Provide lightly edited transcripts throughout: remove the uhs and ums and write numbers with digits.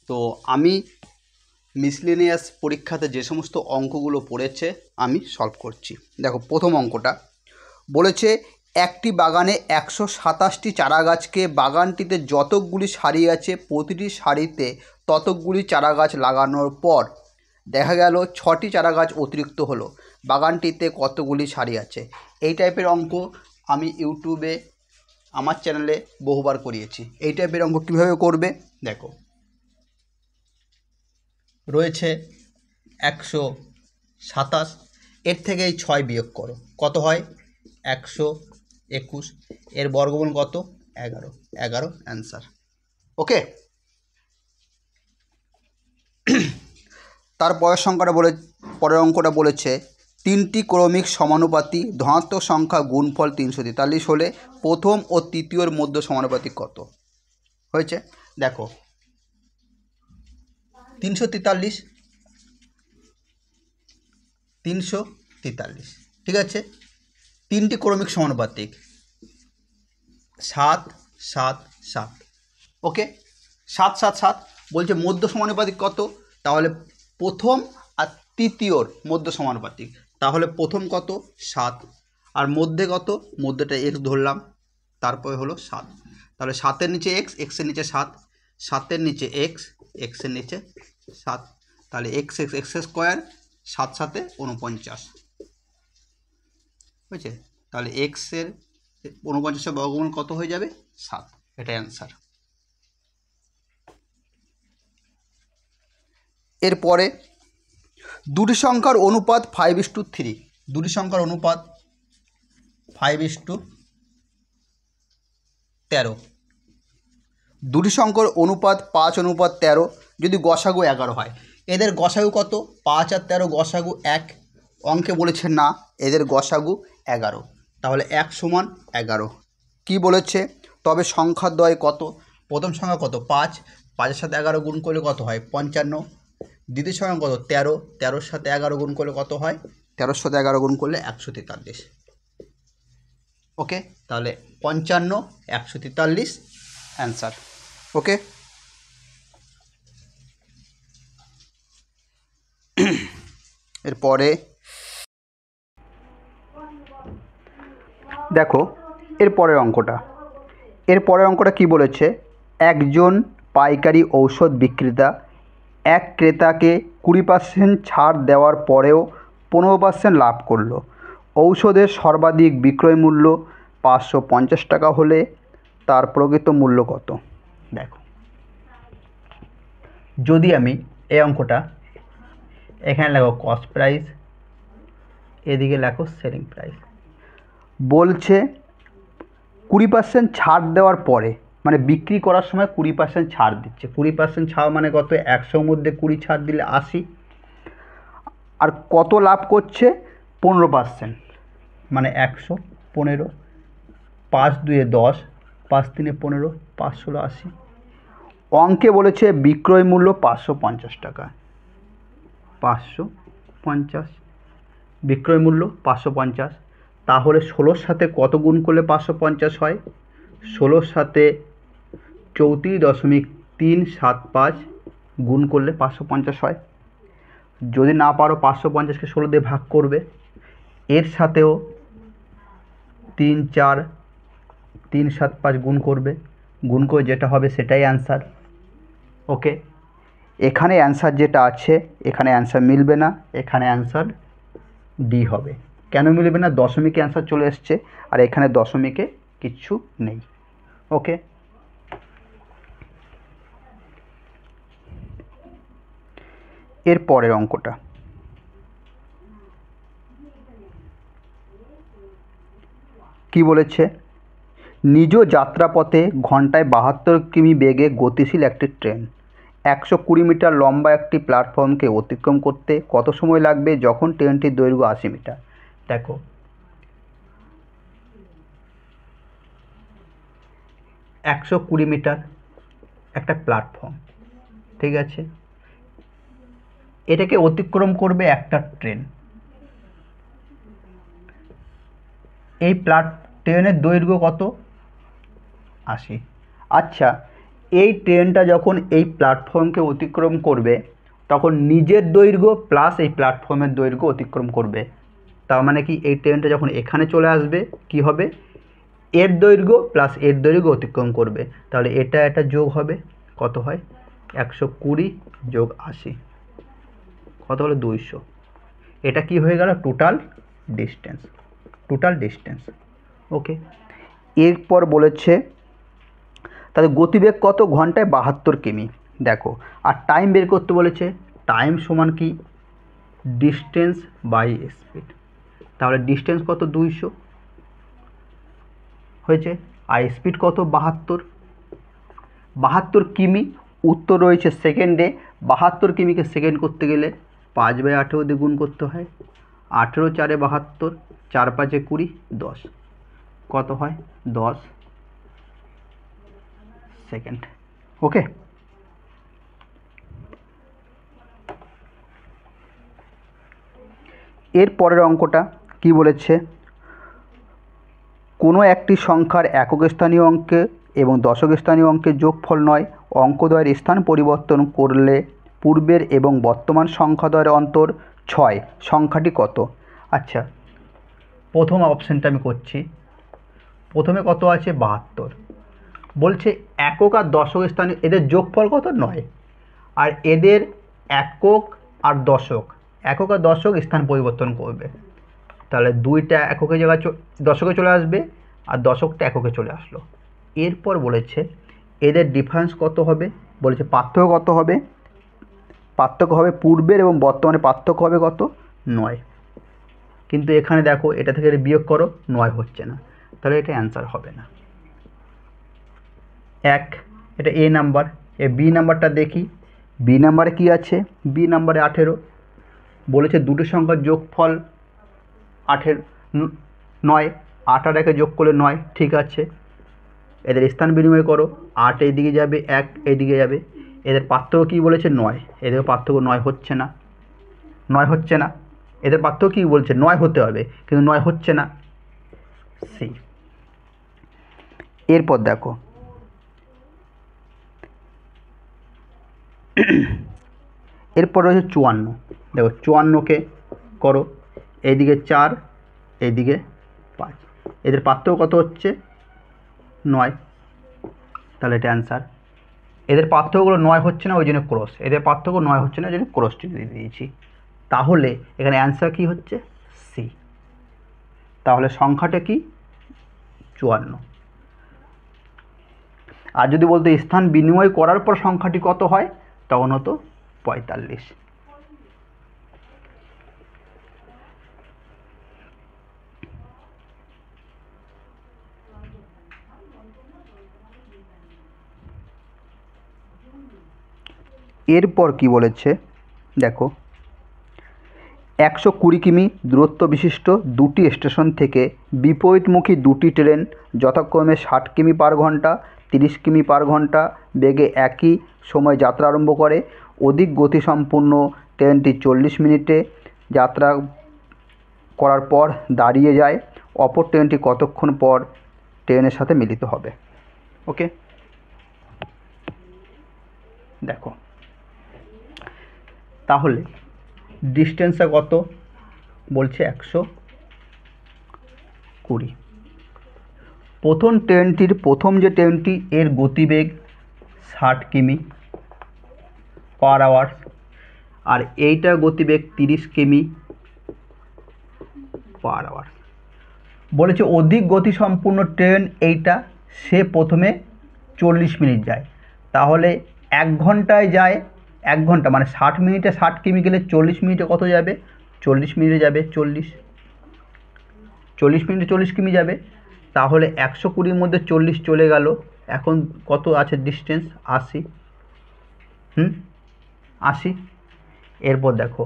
তো আমি মিসলেনিয়াস পরীক্ষাতে যে সমস্ত অঙ্কগুলো পড়েছে আমি সলভ করছি। দেখো প্রথম অঙ্কটা বলেছে একটি বাগানে 127টি চারা গাছকে বাগানটিতে যতকগুলি সারি আছে প্রতিটি সারিতে ততকগুলি চারা গাছ লাগানোর পর দেখা গেল 6টি চারা গাছ অতিরিক্ত হলো, বাগানটিতে কতগুলি সারি আছে। এই টাইপের অঙ্ক আমি ইউটিউবে আমার চ্যানেলে বহুবার করিয়েছি। এই টাইপের অঙ্ক কীভাবে করবে দেখো, রয়েছে 127, এর থেকে এই 6 বিয়োগ করো, কত হয় 121, এর বর্গমূল কত 11, 11 অ্যান্সার। ওকে, তার পরের অঙ্কটা বলেছে 3টি ক্রমিক সমানুপাতি ধনাত্মক সংখ্যা গুণফল 343 হলে প্রথম ও তৃতীয়র মধ্যে সমানুপাতিক কত হয়েছে। দেখো 343, ঠিক আছে, 3টি ক্রমিক সমানুপাতিক 7, 7, 7। ওকে, 7, 7, 7 বলছে মধ্য সমানুপাতিক কত, তাহলে প্রথম আর তৃতীয়র মধ্য সমানুপাতিক, তাহলে প্রথম কত 7 আর মধ্যে কত, মধ্যেটা x ধরলাম, তারপরে হলো 7, তাহলে 7-এর নিচে x, x-এর নিচে 7, 7-এর নিচে x, x-এর নিচে 7, তাহলে x স্কোয়ার 7 7-এ 49 বুঝছে, তাহলে x-এর 49-এর বর্গমূল কত হয়ে যাবে 7, এটাই অ্যান্সার। এরপরে দুটি সংখ্যার অনুপাত 5:3, দুটি সংখ্যার অনুপাত 5:13, দুটি সংখ্যার অনুপাত 5:13, যদি গসাগু 11 হয়, এদের গসাগু কত 5 আর 13 গসাগু 1, অঙ্কে বলেছে না এদের গসাগু 11, তাহলে 1 = 11। কি বলেছে তবে সংখ্যাদ্বয় কত, প্রথম সংখ্যা কত 5, 5-এর সাথে 11 গুণ করলে কত হয় 55, দ্বিতীয় সংখ্যা কত 13, 13-এর সাথে 11 গুণ করলে কত হয়, 13-এর সাথে 11 গুণ করলে 143। ওকে, তাহলে 55, 143 অ্যান্সার। ওকে, এরপরে দেখো এরপরের অঙ্কটা কি বলেছে, একজন পাইকারি ঔষধ বিক্রেতা এক ক্রেতাকে 20% ছাড় দেওয়ার পরেও 15% লাভ করলো। ঔষধের সর্বাধিক বিক্রয় মূল্য 550 টাকা হলে তার প্রকৃত মূল্য কত। দেখো যদি আমি এই অঙ্কটা এখানে লেখো কস্ট প্রাইস, এদিকে লেখো সেলিং প্রাইস, বলছে 20% ছাড় দেওয়ার পরে, মানে বিক্রি করার সময় 20% ছাড় দিচ্ছে, 20% ছাড় মানে কত, 100-র মধ্যে 20 ছাড় দিলে 80, আর কত লাভ করছে 15%, মানে 115, 5-2-এ 10, 5-3-এ 15, 5-16 80, অঙ্কে বলেছে বিক্রয় মূল্য 550 টাকা, 550 বিক্রয় মূল্য 550, তাহলে 16-র সাথে কত গুণ করলে 550 হয়, 16-র সাথে 34.375 গুণ করলে 550 হয়। যদি না পারো 550-কে 16 দিয়ে ভাগ করবে, এর সাথেও 3, 4, 3, 7, 5 গুণ করবে, গুণ করে যেটা হবে সেটাই অ্যান্সার। ওকে, এখানে অ্যান্সার যেটা আছে এখানে অ্যান্সার মিলবে না, এখানে অ্যান্সার ডি হবে। কেন মিলবে না, দশমিকে অ্যান্সার চলে এসছে আর এখানে দশমিকে কিচ্ছু নেই। ওকে, এর পরের অঙ্কটা কি বলেছে, নিজ যাত্রাপথে ঘন্টায় 72 কিমি বেগে গতিশীল একটি ট্রেন 120 মিটার লম্বা একটি প্ল্যাটফর্মকে অতিক্রম করতে কত সময় লাগবে যখন ট্রেনটির দৈর্ঘ্য 80 মিটার। দেখো 120 মিটার একটা প্ল্যাটফর্ম, ঠিক আছে, এটাকে অতিক্রম করবে একটা ট্রেন, এই ট্রেনের দৈর্ঘ্য কত 80। আচ্ছা, এই ট্রেনটা যখন এই প্ল্যাটফর্মকে অতিক্রম করবে তখন নিজের দৈর্ঘ্য প্লাস এই প্ল্যাটফর্মের দৈর্ঘ্য অতিক্রম করবে। তার মানে কি এই ট্রেনটা যখন এখানে চলে আসবে কি হবে, এর দৈর্ঘ্য প্লাস এর দৈর্ঘ্য অতিক্রম করবে। তাহলে এটা একটা যোগ হবে, কত হয় 120 যোগ 80, কত হলো 200। এটা কি হয়ে গেল টোটাল ডিস্টেন্স। ওকে, এরপর বলেছে তাদের গতিবেগ কত, ঘন্টায় 72 কিমি। দেখো আর টাইম বের করতে বলেছে, টাইম সমান কি ডিস্টেন্স বাই স্পিড। তাহলে ডিস্টেন্স কত 200 হয়েছে, আর স্পিড কত 72 কিমি। উত্তর রয়েছে সেকেন্ডে। 72 কিমিকে সেকেন্ড করতে গেলে 5/18 দিয়ে গুণ করতে হয়। 18 4 72, 4 5 20, 10, কত হয় 10 সেকেন্ড। ওকে, এর পরের অঙ্কটা কি বলেছে, কোনো একটি সংখ্যার একক স্থানীয় অঙ্কে এবং দশক স্থানীয় অঙ্কের যোগফল নয়, অঙ্কদ্বয়ের স্থান পরিবর্তন করলে পূর্বের এবং বর্তমান সংখ্যাদ্বয়ের অন্তর 6, সংখ্যাটি কত। আচ্ছা, প্রথম অপশানটা আমি করছি। প্রথমে কত আছে 72, বলছে একক আর দশক স্থানীয় এদের যোগফল কত 9, আর এদের একক আর দশক স্থান পরিবর্তন করবে। তাহলে দুইটা এককের জায়গায় দশকে চলে আসবে আর দশকটা এককে চলে আসলো। এরপর বলেছে এদের ডিফারেন্স কত হবে, বলেছে পার্থক্য কত হবে, পার্থক্য হবে পূর্বের এবং বর্তমানে পার্থক্য হবে কত 9। কিন্তু এখানে দেখো এটা থেকে বিয়োগ করো 9 হচ্ছে না, তাহলে এটা অ্যান্সার হবে না। এটা এ নাম্বার। এ বি নাম্বারটা দেখি, বি নাম্বারে কি আছে, বি নাম্বারে 18 বলেছে দুটো সংখ্যার যোগফল 9, 8 আর 1 যোগ করলে 9, ঠিক আছে। এদের স্থান বিনিময় করো, 8 এইদিকে যাবে 1 এইদিকে যাবে। এদের পার্থক্য কী বলেছে 9, এদের পার্থক্য 9 হচ্ছে না। এদের পার্থক্য কী বলছে 9 হতে হবে, কিন্তু 9 হচ্ছে না। সি। এরপর দেখো এরপর রয়েছে 54। দেখো 54কে করো, এইদিকে 4 এইদিকে 5, এদের পার্থক্য কত হচ্ছে 9, তাহলে এটা অ্যান্সার। এদের পার্থক্যগুলো 9 হচ্ছে না ওই জন্য ক্রস, এদের পার্থক্য 9 হচ্ছে না ওই জন্য ক্রস চিহ্ন দিয়ে দিয়েছি। তাহলে এখানে অ্যান্সার কি হচ্ছে সি। তাহলে সংখ্যাটা কি 54। আর যদি বলতো স্থান বিনিময় করার পর সংখ্যাটি কত হয়, তখন হতো 45। এরপর কি বলেছে দেখো, 120 কিমি দূরত্ব বিশিষ্ট দুটি স্টেশন থেকে বিপরীতমুখী দুটি ট্রেন যথাক্রমে 60 কিমি পার ঘন্টা 30 কিমি পার ঘন্টা বেগে একই সময় যাত্রা আরম্ভ করে। অধিক গতিসম্পন্ন ট্রেনটি 40 মিনিটে যাত্রা করার পর দাঁড়িয়ে যায়। অপর ট্রেনটি কতক্ষণ পর ট্রেনের সাথে মিলিত হবে। ওকে, দেখো তাহলে ডিস্টেন্সটা কত বলছে 120। প্রথম যে ট্রেনটি এর গতিবেগ 60 কিমি পার আওয়ার, আর এইটার গতিবেগ 30 কিমি পার আওয়ার। বলেছে অধিক গতিসম্পন্ন ট্রেন এইটা, সে প্রথমে 40 মিনিট যায়। তাহলে 1 ঘন্টায় যায় 1 ঘন্টা, মানে 60 মিনিটে 60 কিমি গেলে 40 মিনিটে কত যাবে, 40 মিনিটে যাবে 40 মিনিটে 40 কিমি যাবে। তাহলে 120-র মধ্যে 40 চলে গেল, এখন কত আছে ডিস্টেন্স 80। 80। এরপর দেখো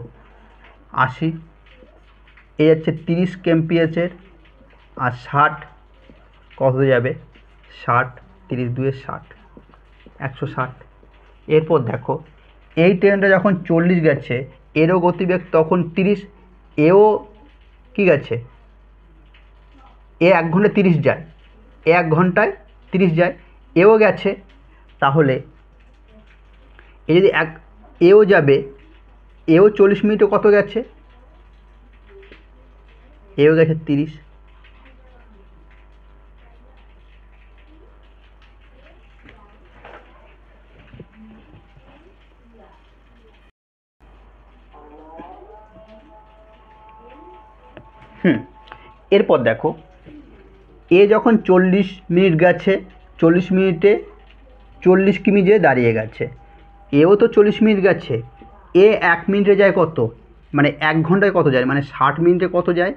80 এ যাচ্ছে 30 কেমপিএসের, আর 60 কত যাবে 60, 30 2 60, 160। এরপর দেখো এই ট্রেনটা যখন 40 গেছে এরও গতিবেগ তখন 30, এও কি গেছে, এ 1 ঘন্টায় 30 যায়, এ 1 ঘন্টায় 30 যায়, এও গেছে। তাহলে এই যদি এও যাবে, এও 40 মিনিটে কত গেছে, এও গেছে 30। এরপর দেখো এ যখন 40 মিনিট গেছে, 40 মিনিটে 40 কিমি যেয়ে দাঁড়িয়ে গেছে, এও তো 40 মিনিট গেছে, এ 1 মিনিটে যায় কত, মানে 1 ঘন্টায় কত যায়, মানে 60 মিনিটে কত যায়,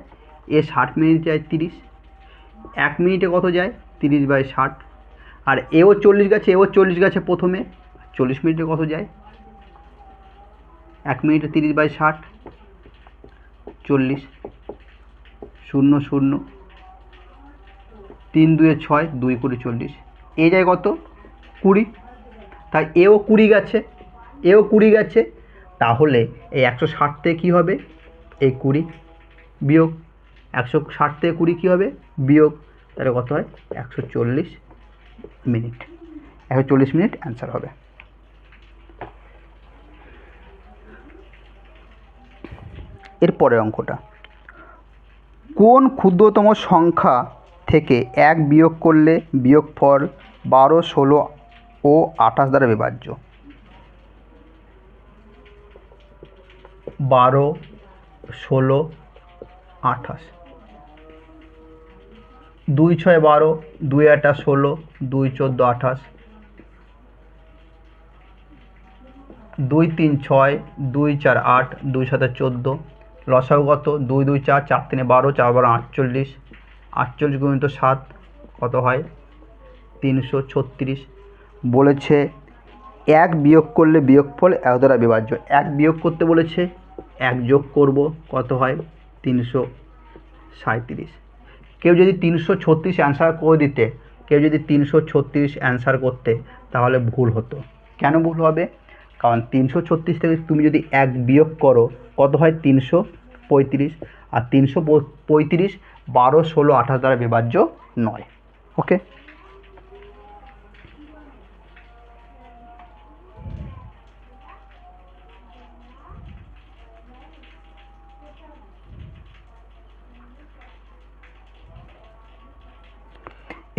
এ 60 মিনিট যায় 30, 1 মিনিটে কত যায় 30/60, আর এও 40 গেছে, এও 40 গেছে প্রথমে, 40 মিনিটে কত যায়, 1 মিনিটে 30/60, 40, 0 0, 3 2 6, 2 × 40, এ যায় কত 20, তাই এও 20 গেছে, এও 20 গেছে, তাহলে এই 160 থেকে কী হবে, এই 20 বিয়োগ 160 থেকে 20 কী হবে বিয়োগ, তাহলে কত হয় 140 মিনিট, 140 মিনিট অ্যান্সার হবে। এরপরের অঙ্কটা, কোন ক্ষুদ্রতম সংখ্যা থেকে 1 বিয়োগ করলে বিয়োগফল 12, 16 ও 28 দ্বারা বিভাজ্য। 12, 16, 28, 2 6 12, 2 8 16, 2 14 28, 2 3 6, 2 4 8, 2 7 14, লসাগু কত 2 2 4, 4 3 12, 4 12 48, 48 গুণিত 7 কত হয় 336। বলেছে 1 বিয়োগ করলে বিয়োগফল 1 দ্বারা বিভাজ্য, 1 বিয়োগ করতে বলেছে, 1 যোগ করব কত হয় 337। কেউ যদি 336 অ্যান্সার করে দিতে, কেউ যদি 336 অ্যান্সার করতে, তাহলে ভুল হতো। কেন ভুল হবে, কারণ 336 থেকে তুমি যদি 1 বিয়োগ করো কত হয় 335, আর 335 12, 16, 28 দ্বারা বিভাজ্য নয়। ওকে,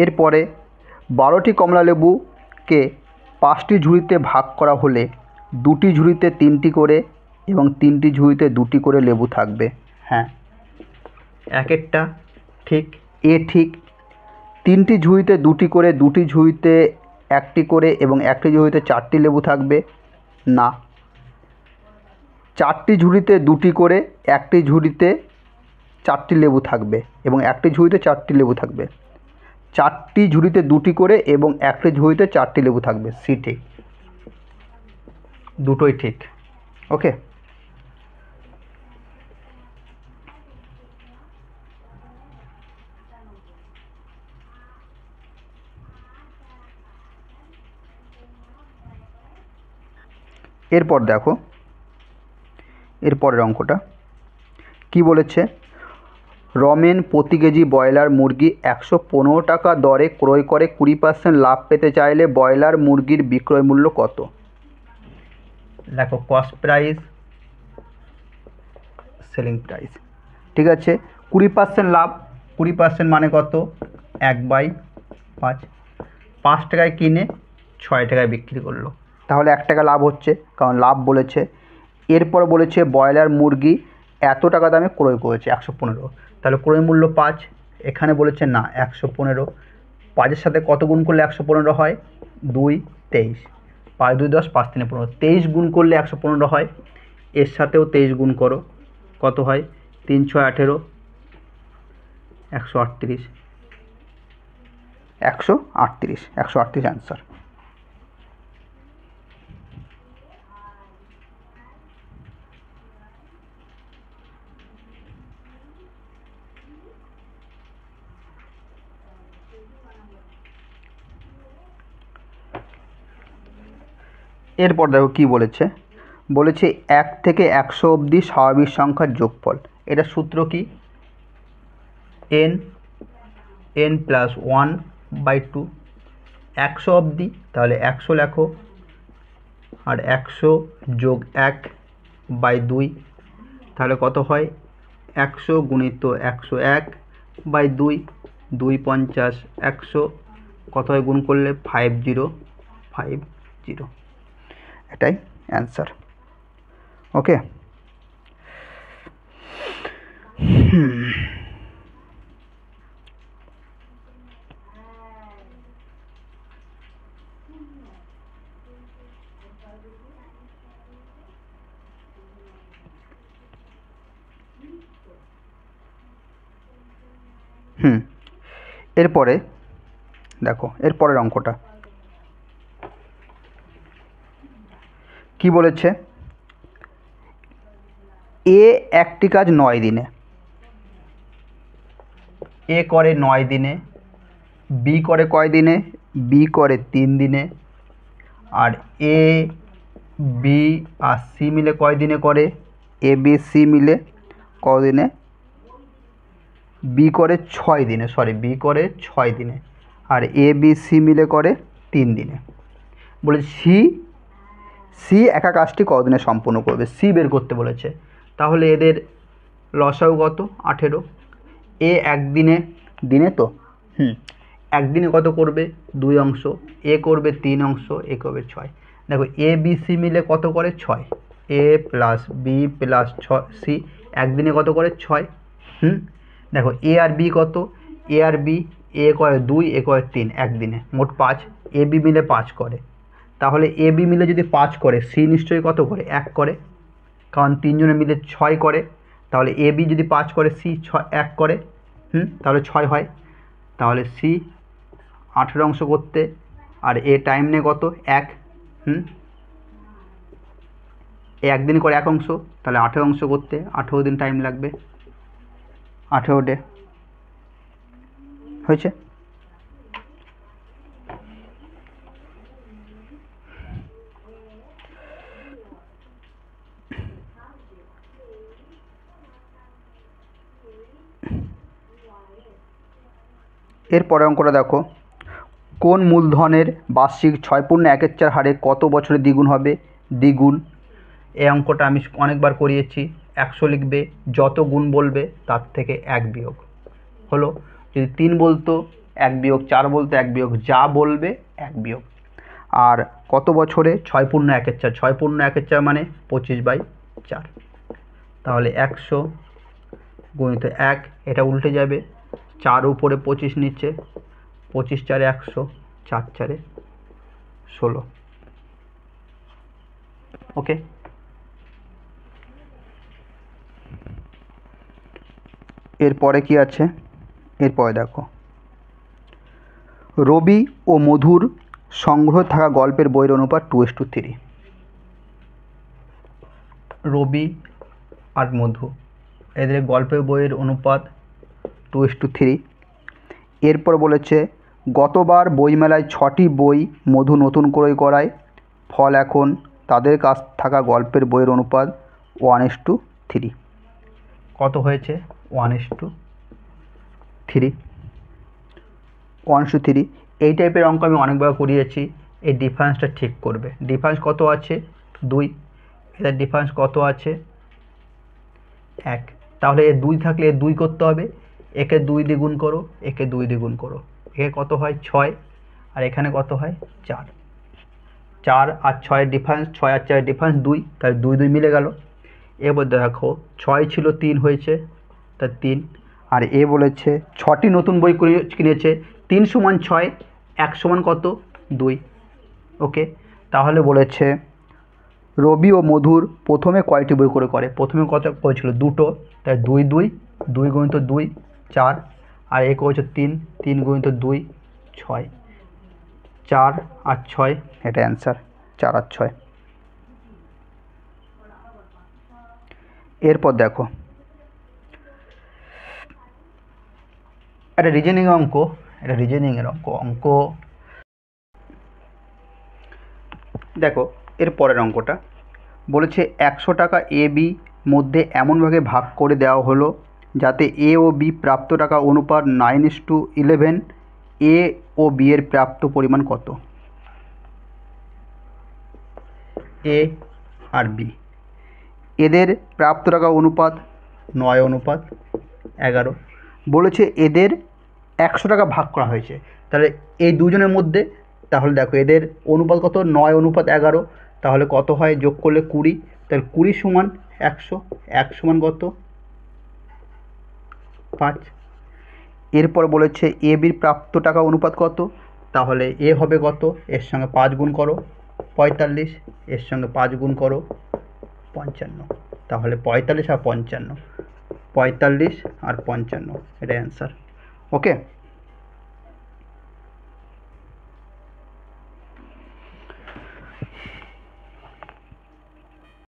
এরপরে 12টি কমলালেবুকে 5টি ঝুড়িতে ভাগ করা হলে 2টি ঝুড়িতে 3টি করে এবং 3টি ঝুড়িতে 2টি করে লেবু থাকবে। হ্যাঁ, একটা ঠিক, এ ঠিক। 3টি ঝুড়িতে 2টি করে, 2টি ঝুড়িতে 1টি করে এবং 1টি ঝুড়িতে 4টি লেবু থাকবে না। 4টি ঝুড়িতে 2টি করে, 1টি ঝুড়িতে 4টি লেবু থাকবে এবং 1টি ঝুড়িতে 4টি লেবু থাকবে। 4টি ঝুড়িতে 2টি করে এবং 1টি ঝুড়িতে 4টি লেবু থাকবে, সি ঠিক, দুটোই ঠিক। ওকে, এরপর দেখো এরপরের অঙ্কটা কি বলেছে, রমেন প্রতি কেজি ব্রয়লার মুরগি 115 টাকা দরে ক্রয় করে 20% লাভ পেতে চাইলে ব্রয়লার মুরগির বিক্রয় মূল্য কত। দেখো কস্ট প্রাইস, সেলিং প্রাইস, ঠিক আছে। 20% লাভ, 20% মানে কত 1/5, 5 টাকায় কিনে 6 টাকায় বিক্রি করলো, তাহলে 1 টাকা লাভ হচ্ছে, কারণ লাভ বলেছে। এরপর বলেছে ব্রয়লার মুরগি এত টাকা দামে ক্রয় করেছে 115, তাহলে ক্রয় মূল্য 5, এখানে বলেছে না 115, 5-এর সাথে কত গুণ করলে 115 হয় 2 23, 5 2 10, 5 3 15, 23 গুণ করলে 115 হয়, এর সাথেও 23 গুণ করো কত হয় 3 6 18, 138, 138 অ্যান্সার। এরপর দেখো কি বলেছে, বলেছে 1 থেকে 100 অবধি স্বাভাবিক সংখ্যার যোগফল। এটা সূত্র কি, n + 1/2 100 অবধি, তাহলে 100 লেখো, আর 100 যোগ 1/2, তাহলে কত হয় 100 গুণিত 101 বাই 2, 2 50 100, কত হয় গুণ করলে 5050, এটাই অ্যান্সার। ওকে, এরপরে দেখো এরপরের অঙ্কটা কি বলেছে, এ একটি কাজ 9 দিনে, এ করে 9 দিনে, বি করে কয় দিনে, বি করে 3 দিনে, আর এ বি আর সি মিলে কয় দিনে করে, এ বি সি মিলে কদিনে, বি করে 6 দিনে, বি করে 6 দিনে, আর এ বি সি মিলে করে 3 দিনে। বলে সি একা কাজটি কতদিনে সম্পূর্ণ করবে, সি বের করতে বলেছে। তাহলে এদের লসাগু কত 18, এ একদিনে দিনে তো একদিনে কত করবে 2 অংশ, এ করবে 3 অংশ, এ করবে 6। দেখো এ বি সি মিলে কত করে 6, এ প্লাস বি প্লাস সি একদিনে কত করে 6। দেখো এ আর বি কত, এ আর বি, এ করে 2, এ করে 3, একদিনে মোট 5, এ বি মিলে 5 করে। তাহলে এ বি মিলে যদি 5 করে, সি নিশ্চয়ই কত করে 1 করে, কারণ 3 জনে মিলে 6 করে। তাহলে এ বি যদি 5 করে, সি 1 করে, তাহলে 6 হয়। তাহলে সি 18 অংশ করতে, আর এ টাইম নেয় কত 1, এ একদিন করে 1 অংশ, তাহলে 18 অংশ করতে 18 দিন টাইম লাগবে, 18 ডে হয়েছে। এরপরে অঙ্কটা দেখো, কোন মূলধনের বার্ষিক 6/1 হারে কত বছরে দ্বিগুণ হবে, দ্বিগুণ। এই অঙ্কটা আমি অনেকবার করিয়েছি। 100 লিখবে, যত গুণ বলবে তার থেকে 1 বিয়োগ, হলো যদি 3 বলতো 1 বিয়োগ, 4 বলতো 1 বিয়োগ, যা বলবে 1 বিয়োগ। আর কত বছরে 6/1, 6/1 মানে 25/4, তাহলে 100 গুণিত 1, এটা উল্টে যাবে, 4 উপরে 25 নিচে, 25 4 100, 4 4 16। ওকে, এরপরে কি আছে, এরপরে দেখো, রবি ও মধুর সংগ্রহ থাকা গল্পের বইয়ের অনুপাত 2:3। রবি আর মধু এদের গল্পের বইয়ের অনুপাত 2:3। এরপর বলেছে গতবার বইমেলায় 6টি বই মধু নতুন করে করায়, ফল এখন তাদের কাছ থাকা গল্পের বইয়ের অনুপাত 1:3। কত হয়েছে 1:3, 1:3। এই টাইপের অঙ্ক আমি অনেকবার করিয়েছি। এই ডিফারেন্সটা ঠিক করবে, ডিফারেন্স কত আছে 2, এদের ডিফারেন্স কত আছে 1, তাহলে এ 2 থাকলে এ 2 করতে হবে, একে 2 দিয়ে গুণ করো, একে 2 দিয়ে গুণ করো, একে কত হয় 6, আর এখানে কত হয় 4, 4 আর 6 ডিফারেন্স, 6 আর 4 ডিফারেন্স 2, তাহলে 2 2 মিলে গেল। এবার দেখো 6 ছিল 3 হয়েছে, তা 3, আর এ বলেছে 6টি নতুন বই কিনেছে, 3 সমান 6, 1 সমান কত 2। ওকে, তাহলে বলেছে রবি ও মধুর প্রথমে কয়টি বই করে, প্রথমে কত বই ছিল 2টো, তাই 2 2, 2 গুণিত 2 4, আর এ করেছে 3, 3 গুণিত 2 6, 4 আর 6, এটা অ্যান্সার 4 আর 6। এরপর দেখো একটা রিজনিং অঙ্ক, এটা রিজনিংয়ের অঙ্ক দেখো। এর পরের অঙ্কটা বলেছে 100 টাকা এ বি মধ্যে এমনভাবে ভাগ করে দেওয়া হলো যাতে এ ও বি প্রাপ্ত টাকা অনুপাত 9:11 এ ও বি এর প্রাপ্ত পরিমাণ কত? এ আর বি এদের প্রাপ্ত টাকা অনুপাত 9:11 বলেছে এদের 100 টাকা ভাগ করা হয়েছে, তাহলে এই দুজনের মধ্যে, তাহলে দেখো এদের অনুপাত কত? 9:11, তাহলে কত হয় যোগ করলে 20, তাহলে 20 সমান 100, 1 সমান কত? 5। এরপর বলেছে এ বির প্রাপ্ত টাকা অনুপাত কত? তাহলে এ হবে কত? এর সঙ্গে 5 গুণ করো 45, এর সঙ্গে 5 গুণ করো 55, তাহলে 45 আর 55, 45 আর 55, এটাই অ্যান্সার। ওকে।